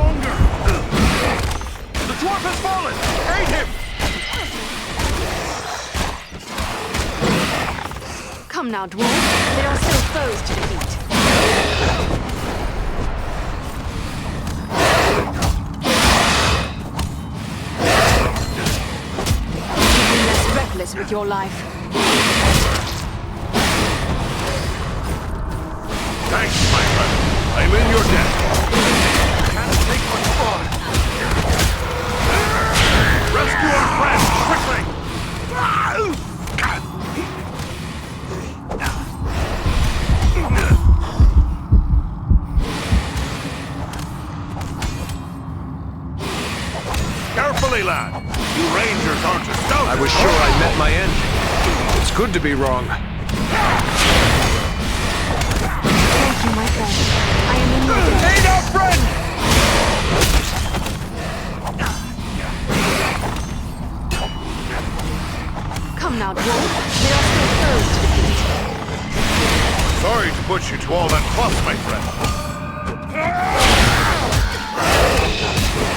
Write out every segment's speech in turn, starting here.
longer! The dwarf has fallen! Aid him! Come now, dwarf. There are still foes to defeat. Be less reckless with your life. Thanks, my friend. I'm in your debt. Can't take much more. Rescue our friend, quickly! Carefully, lad. You rangers aren't as stout. I was sure I met my end. It's good to be wrong. Thank you, my friend. I am in your debt. Aid our friend! Come now, dwarf. There are still foes to defeat. Sorry to put you to all that fuss, my friend.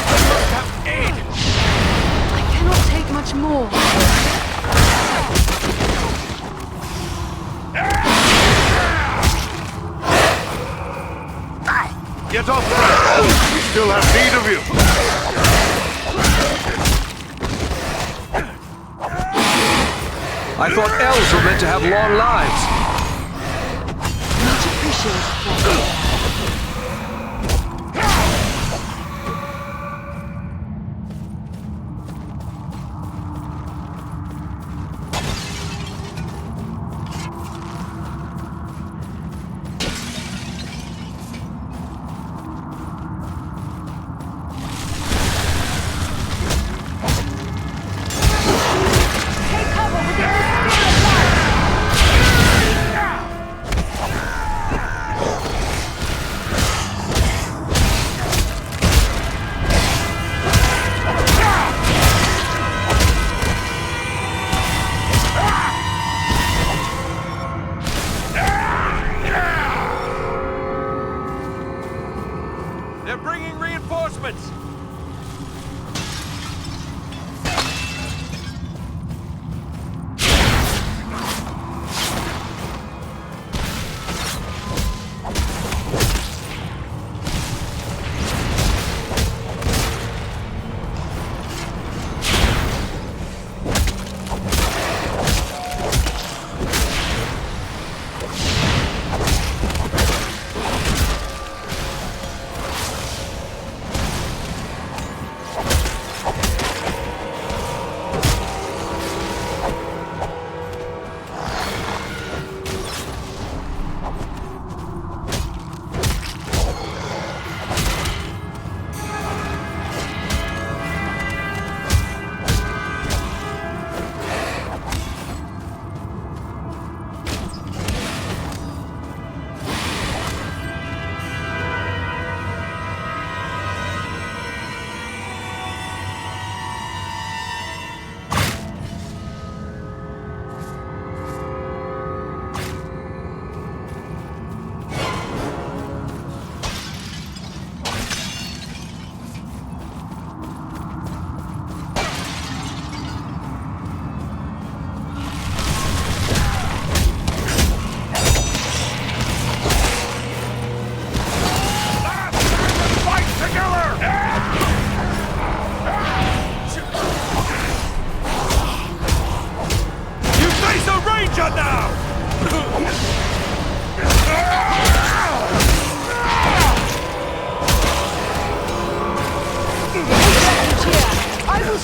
I must have aid! I cannot take much more. Get off, friend! We still have need of you! I thought elves were meant to have long lives. Much appreciated, friend. They're bringing reinforcements!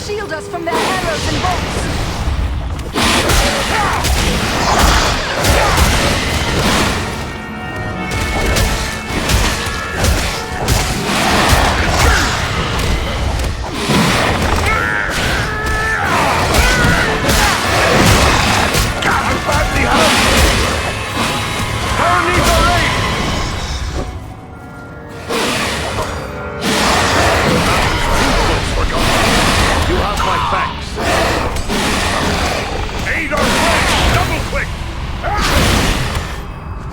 Shield us from their arrows and bolts!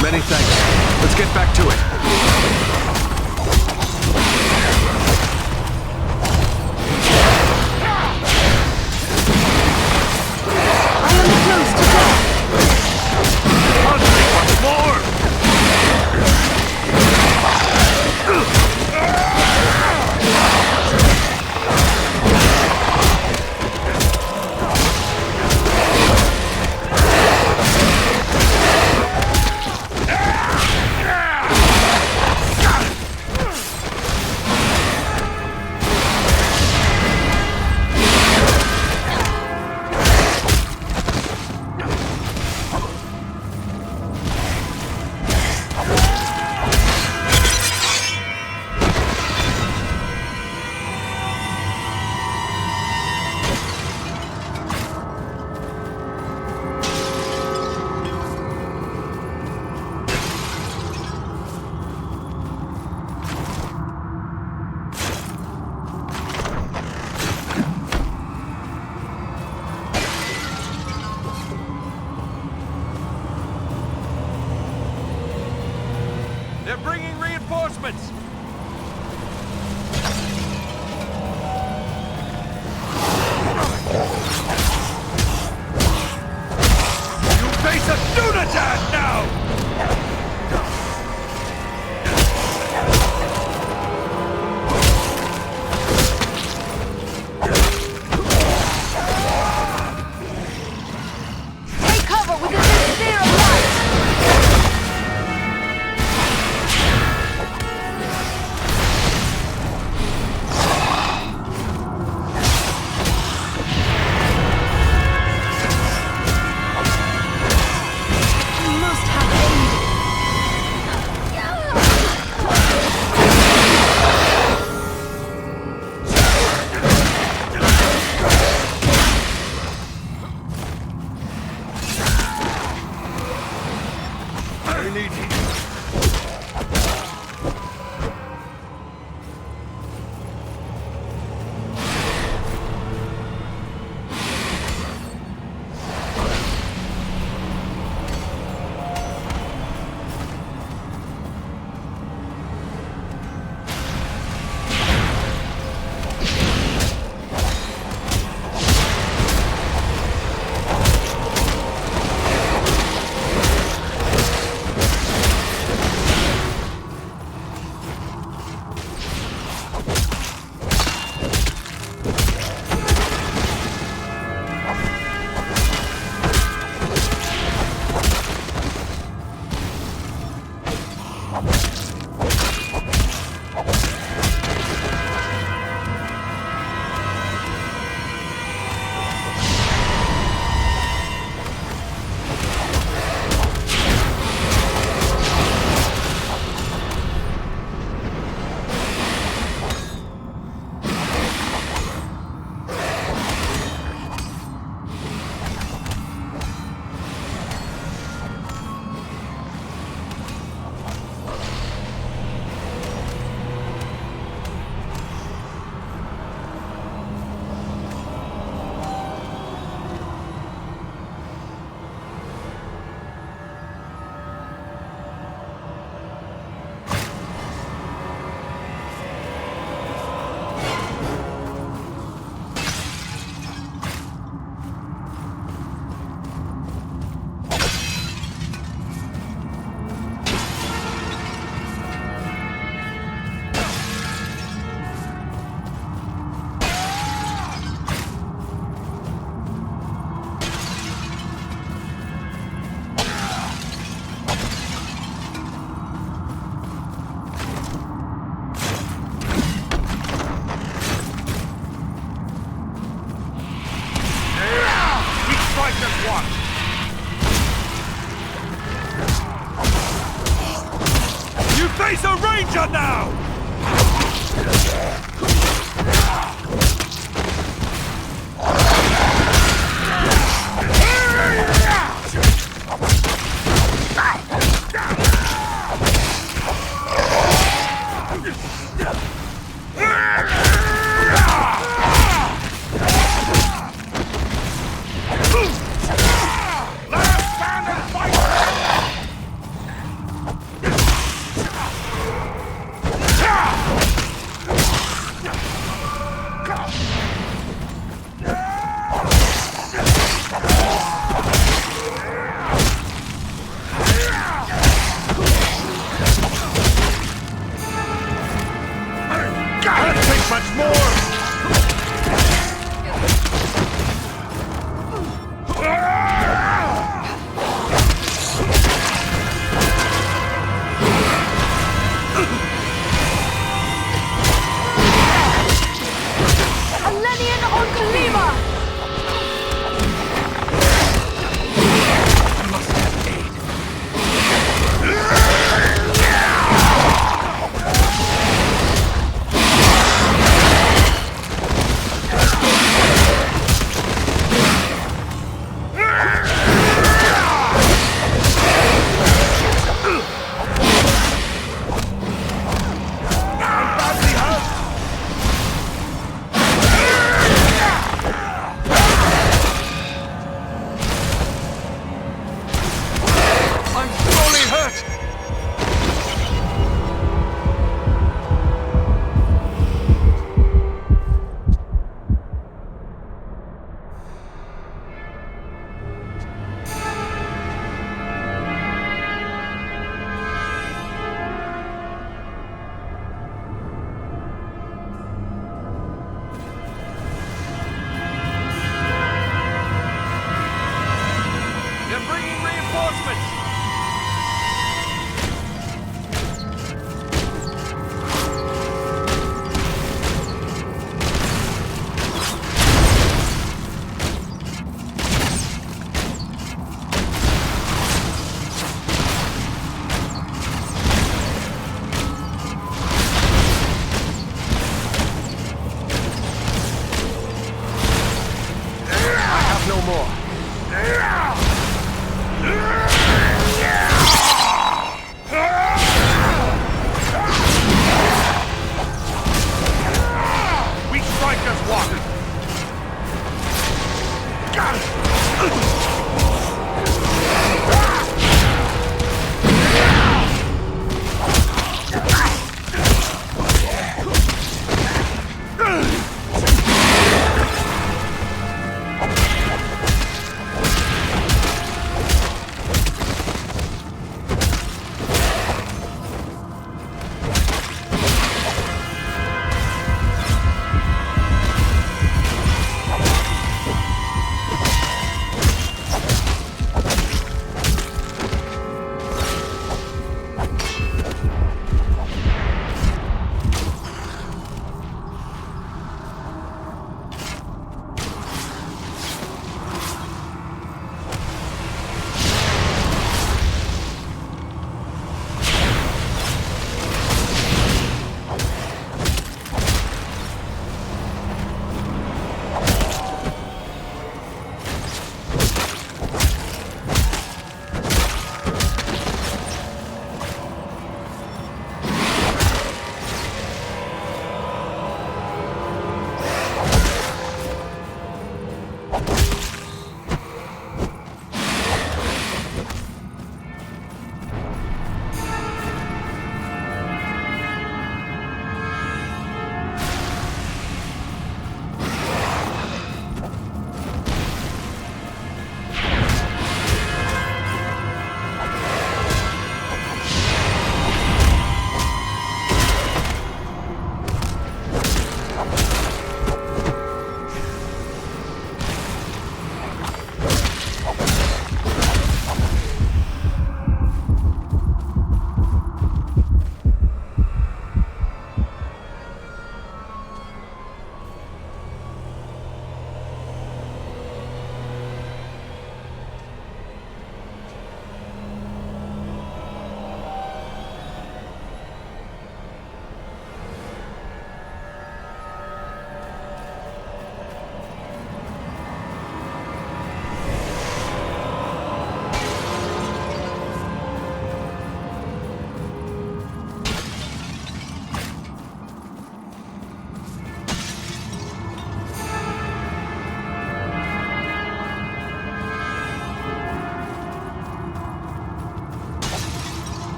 Many thanks. Let's get back to it. Can't take much more! Alenian on Kalima!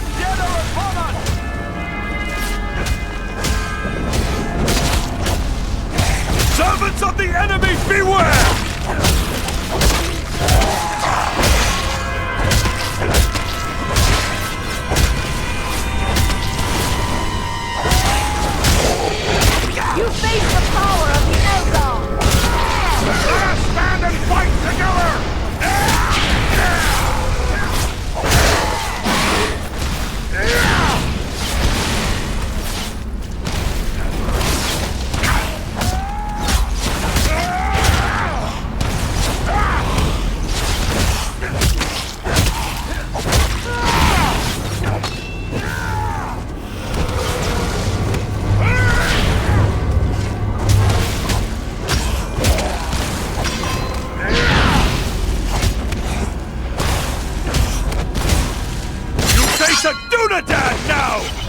undead are upon us! Servants of the enemy, beware! You face the power of the Eldar! Let us stand and fight together! Face a Dunadan now!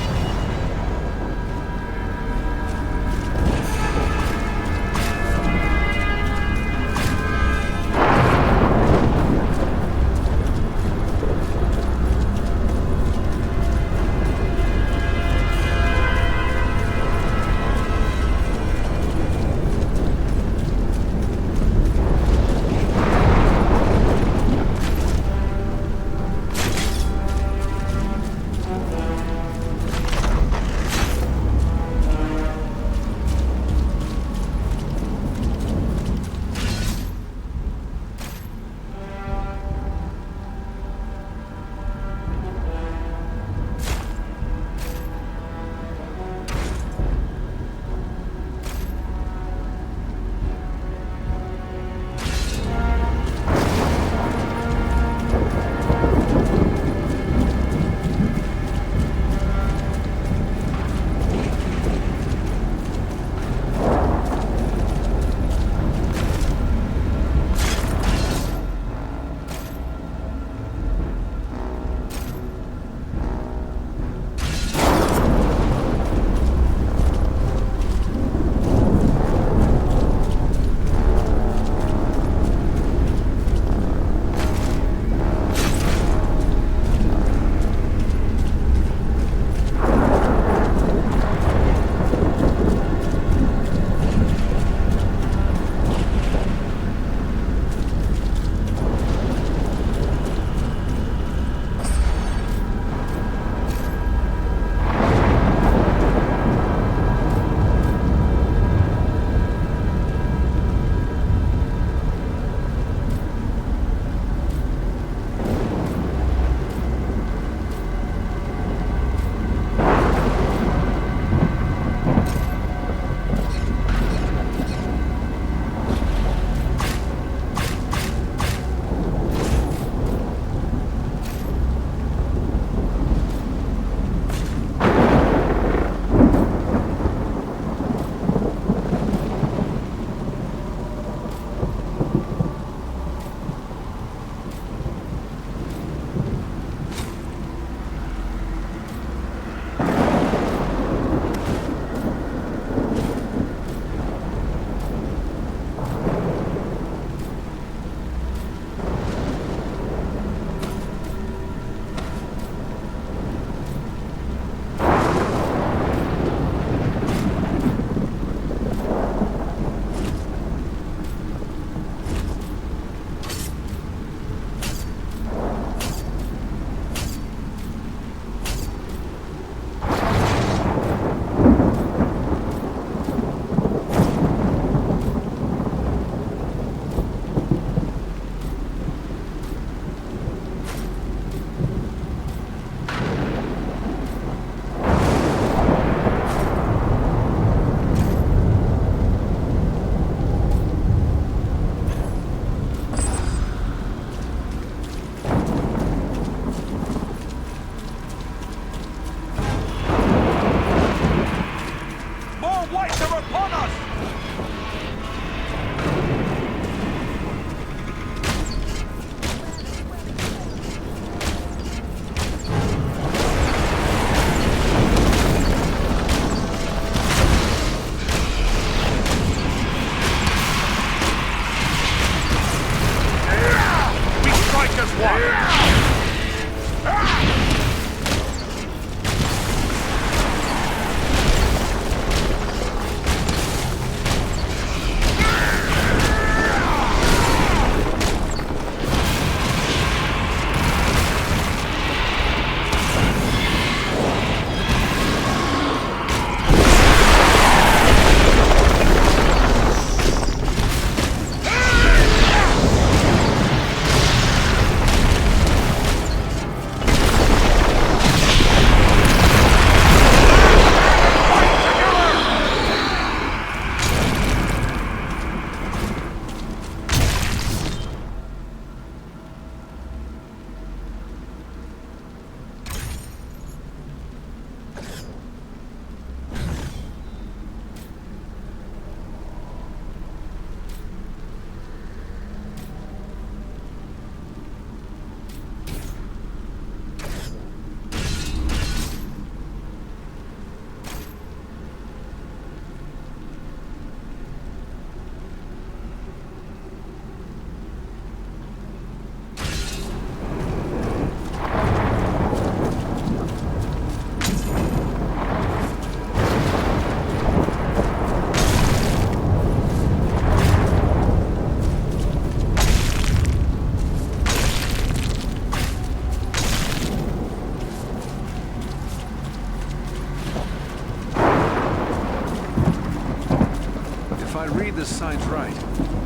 read the signs right,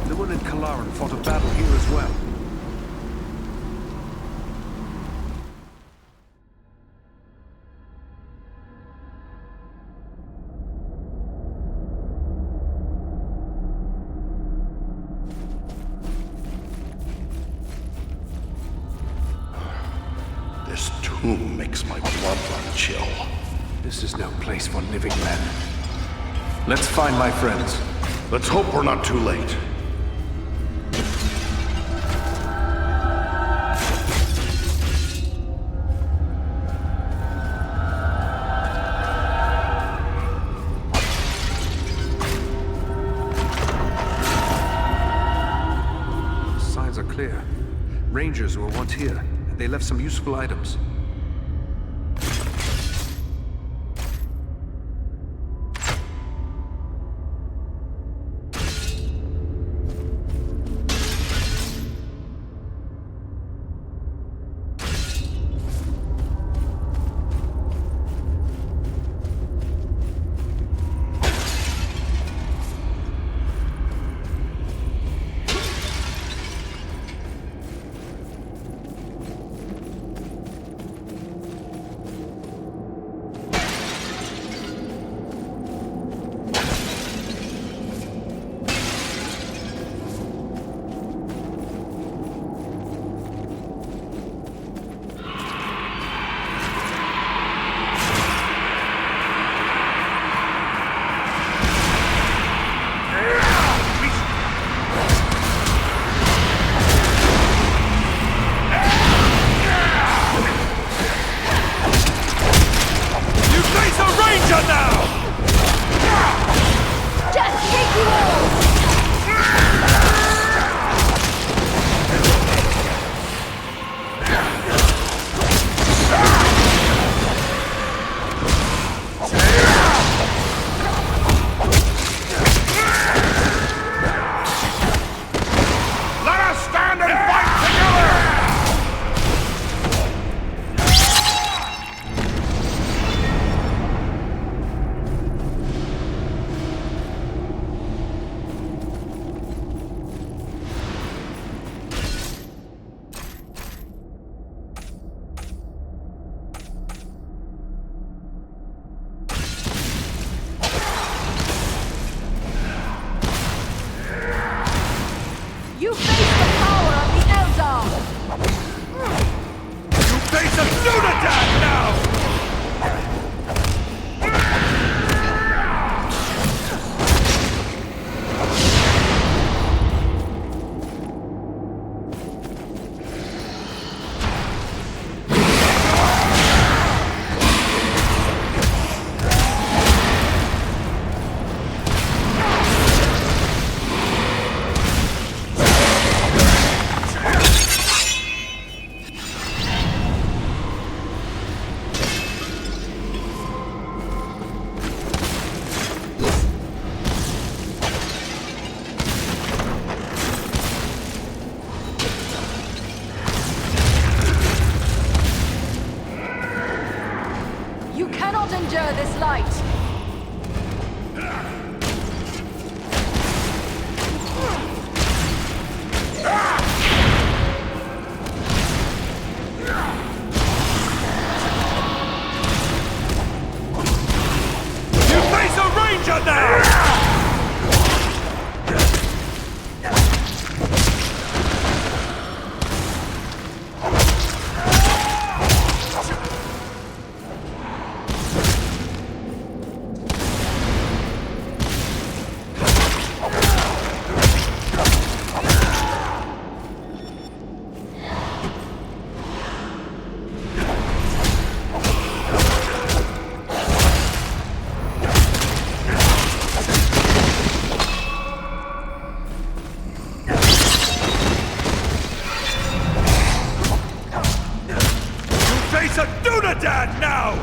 the one in Kalaran fought a battle here as well. This tomb makes my blood run chill. This is no place for living men. Let's find my friends. Let's hope we're not too late. Signs are clear. Rangers were once here, and they left some useful items. You face the power of the Eldar! You face a lunatic now! You cannot endure this light! You face a ranger now! Face a Dunadan now!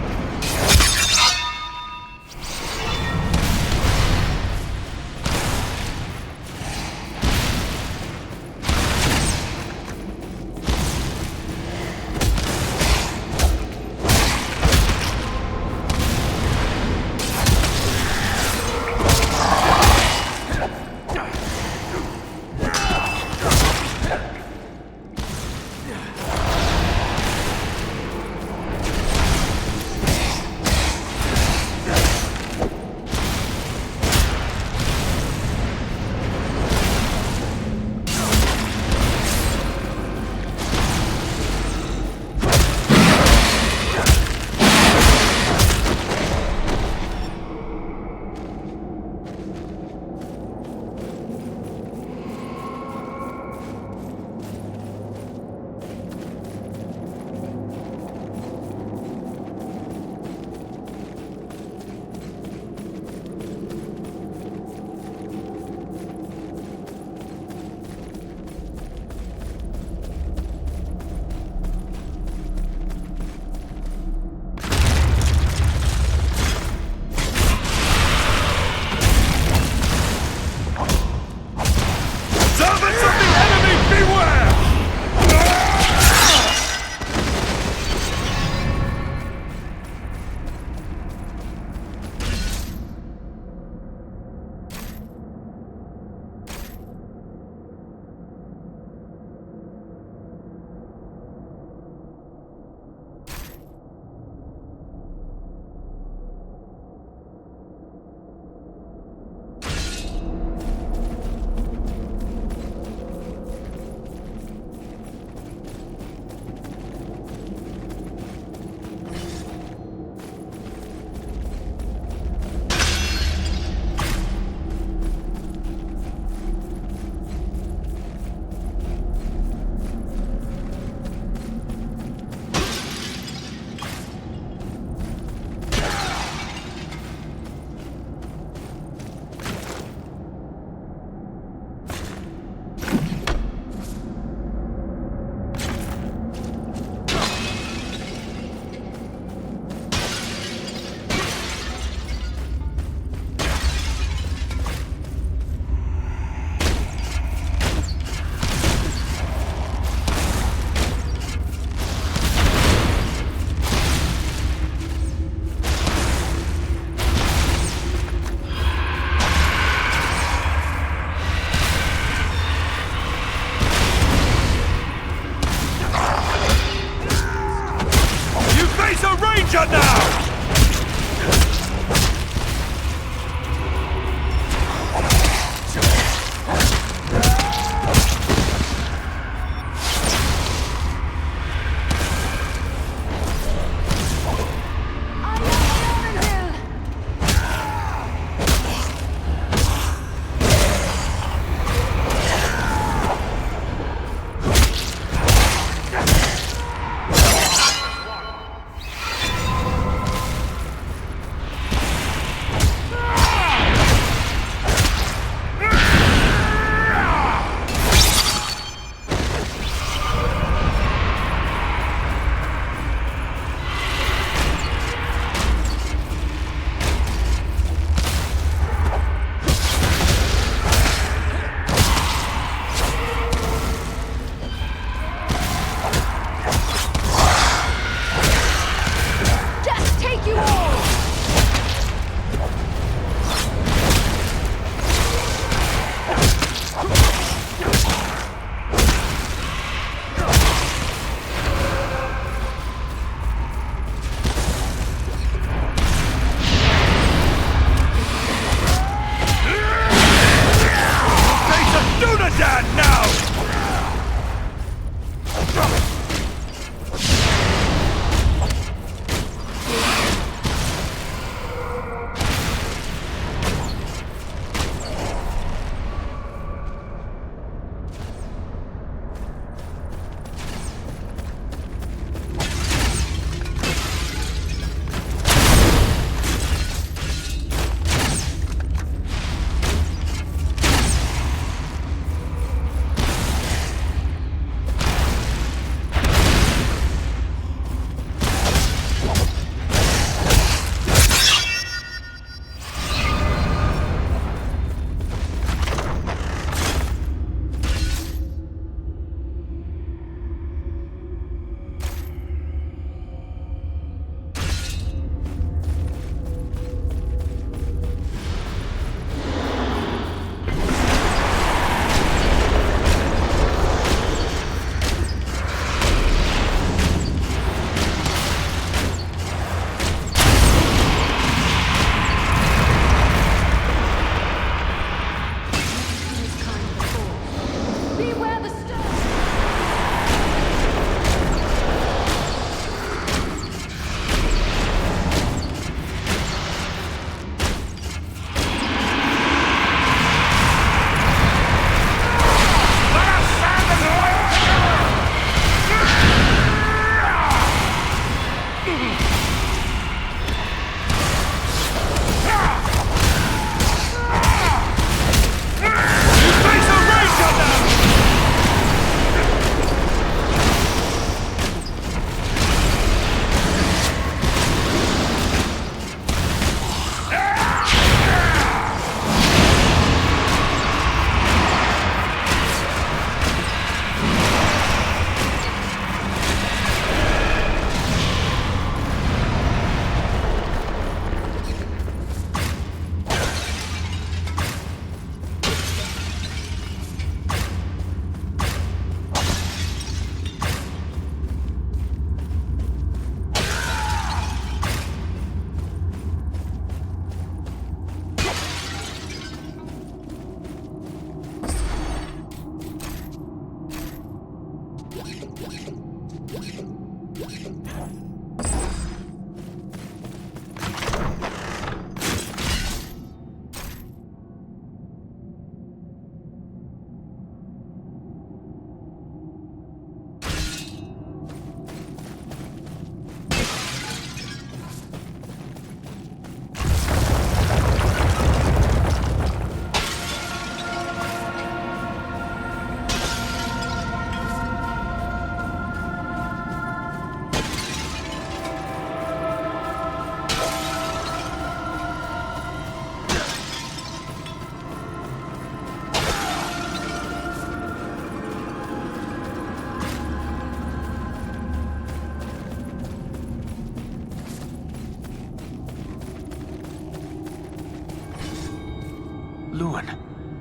Luan.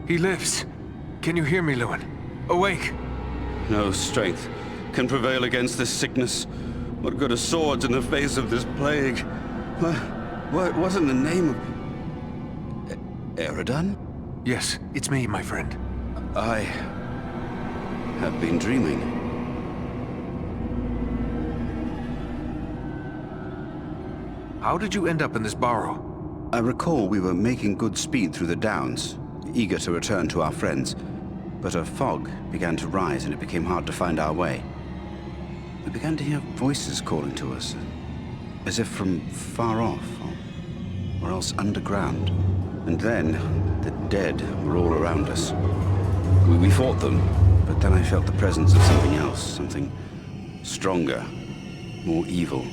He lives. Can you hear me, Luan? Awake! No strength can prevail against this sickness. What good are swords in the face of this plague? What wasn't the name of... Eradan? Yes, it's me, my friend. I have been dreaming. How did you end up in this barrow? I recall we were making good speed through the downs, eager to return to our friends. But a fog began to rise and it became hard to find our way. We began to hear voices calling to us, as if from far off, or else underground. And then, the dead were all around us. We fought them, but then I felt the presence of something else, something stronger, more evil.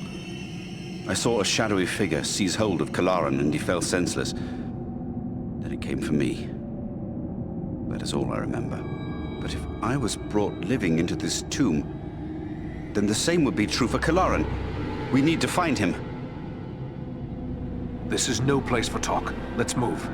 I saw a shadowy figure seize hold of Kalaran and he fell senseless. Then it came for me. That is all I remember. But if I was brought living into this tomb, then the same would be true for Kalaran. We need to find him. This is no place for talk. Let's move.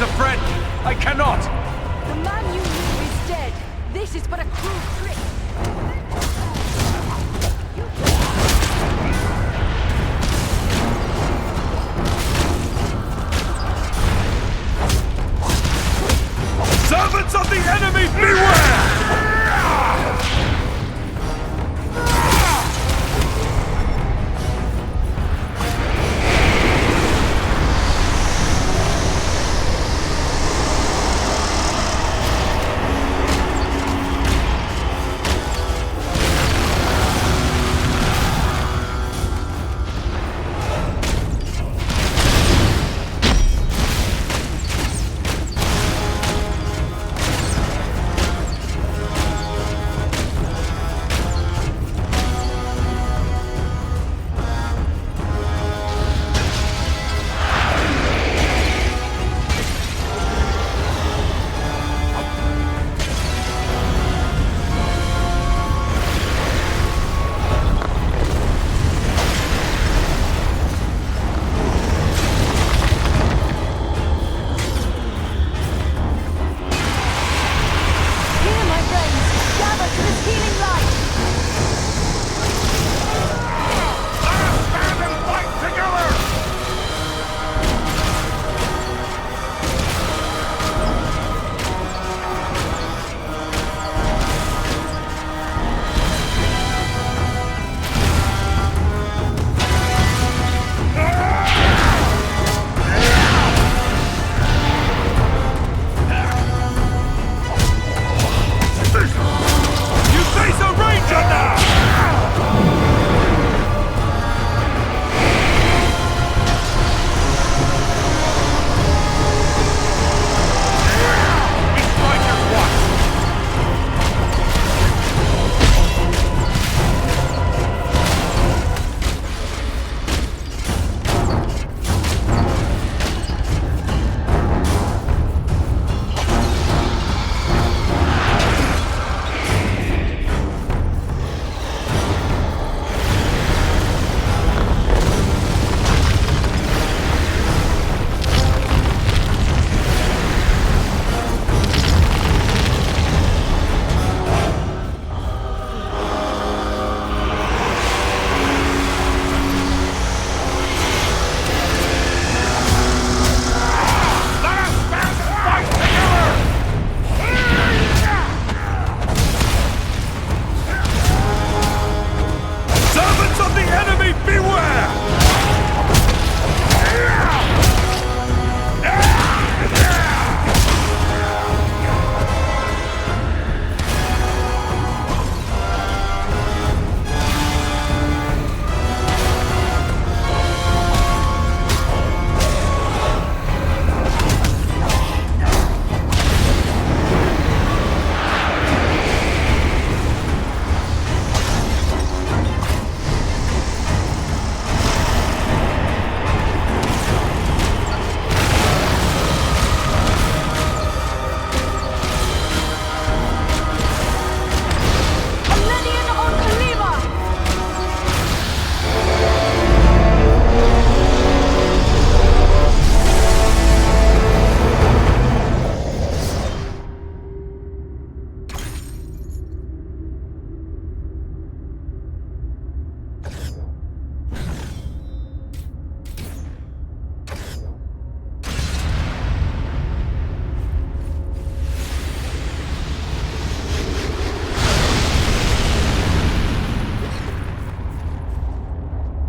a friend! I cannot! The man you knew is dead. This is but a cruel trick. Servants of the enemy, beware!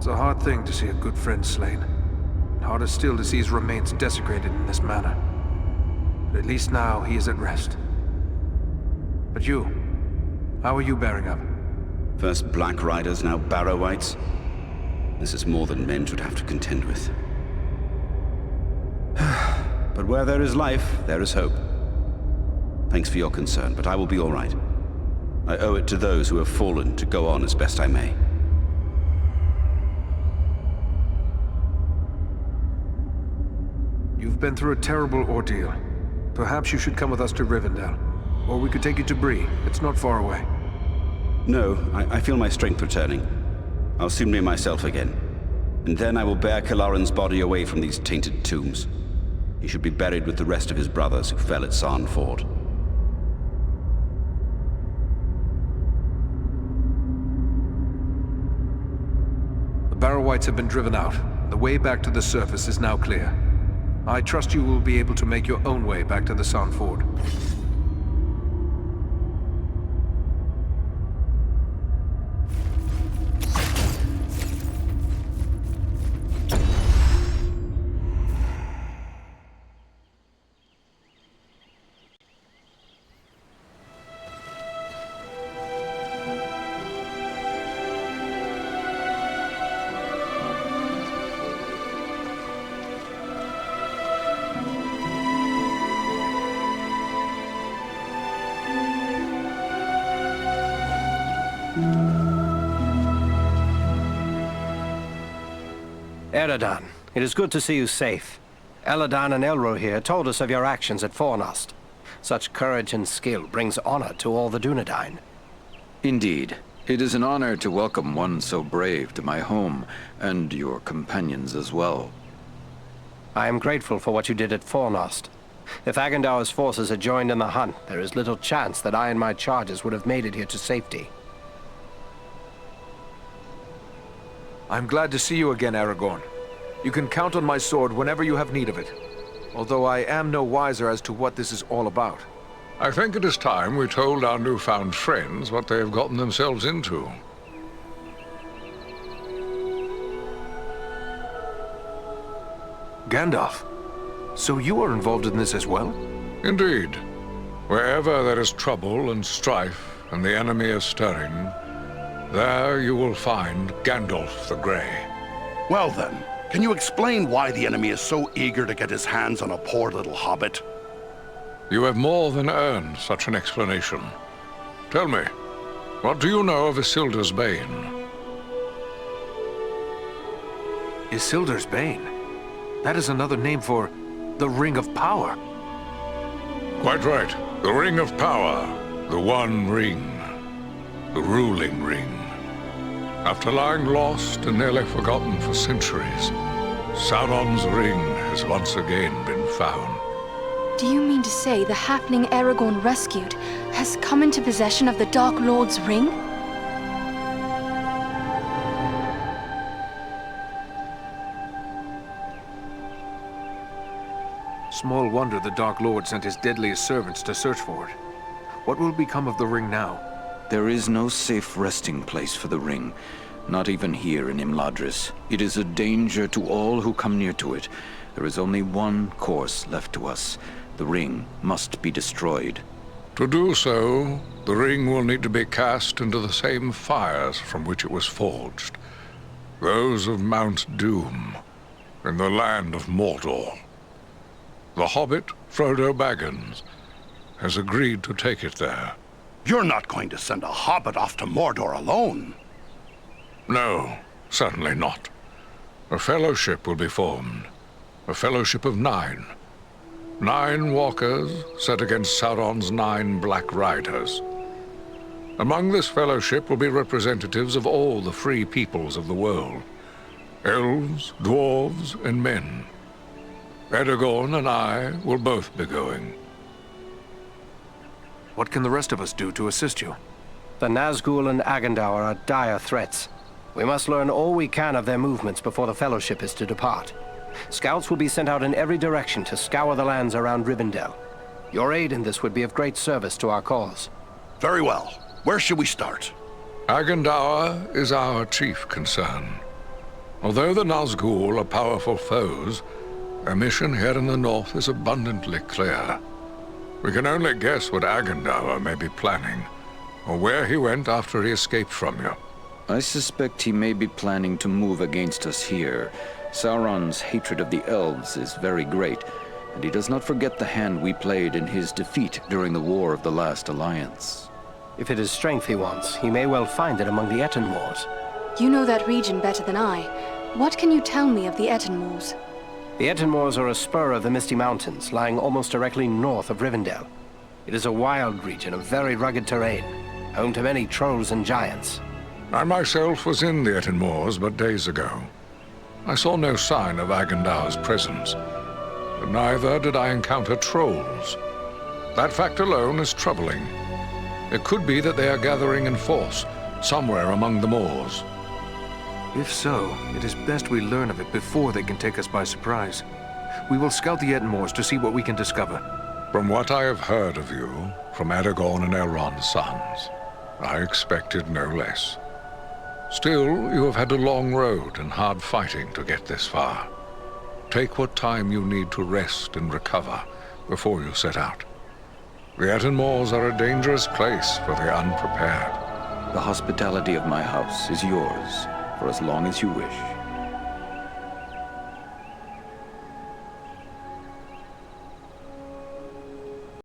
It's a hard thing to see a good friend slain. Harder still to see his remains desecrated in this manner. But at least now he is at rest. But you, how are you bearing up? First Black Riders, now Barrow-wights. This is more than men should have to contend with. But where there is life, there is hope. Thanks for your concern, but I will be all right. I owe it to those who have fallen to go on as best I may. You've been through a terrible ordeal. Perhaps you should come with us to Rivendell. Or we could take you to Bree. It's not far away. No, I feel my strength returning. I'll soon be myself again. And then I will bear Kalaran's body away from these tainted tombs. He should be buried with the rest of his brothers who fell at Sarn Ford. The Barrow wights have been driven out. The way back to the surface is now clear. I trust you will be able to make your own way back to the Sarn Ford. Eradan, it is good to see you safe. Eradan and Elro here told us of your actions at Fornost. Such courage and skill brings honor to all the Dunedain. Indeed. It is an honor to welcome one so brave to my home, and your companions as well. I am grateful for what you did at Fornost. If Agandaur's forces had joined in the hunt, there is little chance that I and my charges would have made it here to safety. I'm glad to see you again, Aragorn. You can count on my sword whenever you have need of it. Although I am no wiser as to what this is all about. I think it is time we told our newfound friends what they have gotten themselves into. Gandalf, so you are involved in this as well? Indeed. Wherever there is trouble and strife, and the enemy is stirring, there you will find Gandalf the Grey. Well then, can you explain why the enemy is so eager to get his hands on a poor little hobbit? You have more than earned such an explanation. Tell me, what do you know of Isildur's Bane? Isildur's Bane? That is another name for the Ring of Power. Quite right. The Ring of Power. The One Ring. The ruling ring. After lying lost and nearly forgotten for centuries, Sauron's ring has once again been found. Do you mean to say the halfling Aragorn rescued has come into possession of the Dark Lord's ring? Small wonder the Dark Lord sent his deadliest servants to search for it. What will become of the ring now? There is no safe resting place for the ring, not even here in Imladris. It is a danger to all who come near to it. There is only one course left to us. The ring must be destroyed. To do so, the ring will need to be cast into the same fires from which it was forged. Those of Mount Doom, in the land of Mordor. The hobbit, Frodo Baggins, has agreed to take it there. You're not going to send a hobbit off to Mordor alone. No, certainly not. A fellowship will be formed. A fellowship of 9. 9 walkers set against Sauron's 9 black riders. Among this fellowship will be representatives of all the free peoples of the world. Elves, dwarves, and men. Aragorn and I will both be going. What can the rest of us do to assist you? The Nazgul and Agandaur are dire threats. We must learn all we can of their movements before the Fellowship is to depart. Scouts will be sent out in every direction to scour the lands around Rivendell. Your aid in this would be of great service to our cause. Very well. Where should we start? Agandaur is our chief concern. Although the Nazgul are powerful foes, our mission here in the north is abundantly clear. We can only guess what Agandaur may be planning, or where he went after he escaped from you. I suspect he may be planning to move against us here. Sauron's hatred of the elves is very great, and he does not forget the hand we played in his defeat during the War of the Last Alliance. If it is strength he wants, he may well find it among the Etenmoors. You know that region better than I. What can you tell me of the Etenmoors? The Etenmoors are a spur of the Misty Mountains, lying almost directly north of Rivendell. It is a wild region of very rugged terrain, home to many trolls and giants. I myself was in the Etenmoors but days ago. I saw no sign of Agandaur's presence. Neither did I encounter trolls. That fact alone is troubling. It could be that they are gathering in force, somewhere among the moors. If so, it is best we learn of it before they can take us by surprise. We will scout the Ettenmoors to see what we can discover. From what I have heard of you, from Aragorn and Elrond's sons, I expected no less. Still, you have had a long road and hard fighting to get this far. Take what time you need to rest and recover before you set out. The Ettenmoors are a dangerous place for the unprepared. The hospitality of my house is yours for as long as you wish.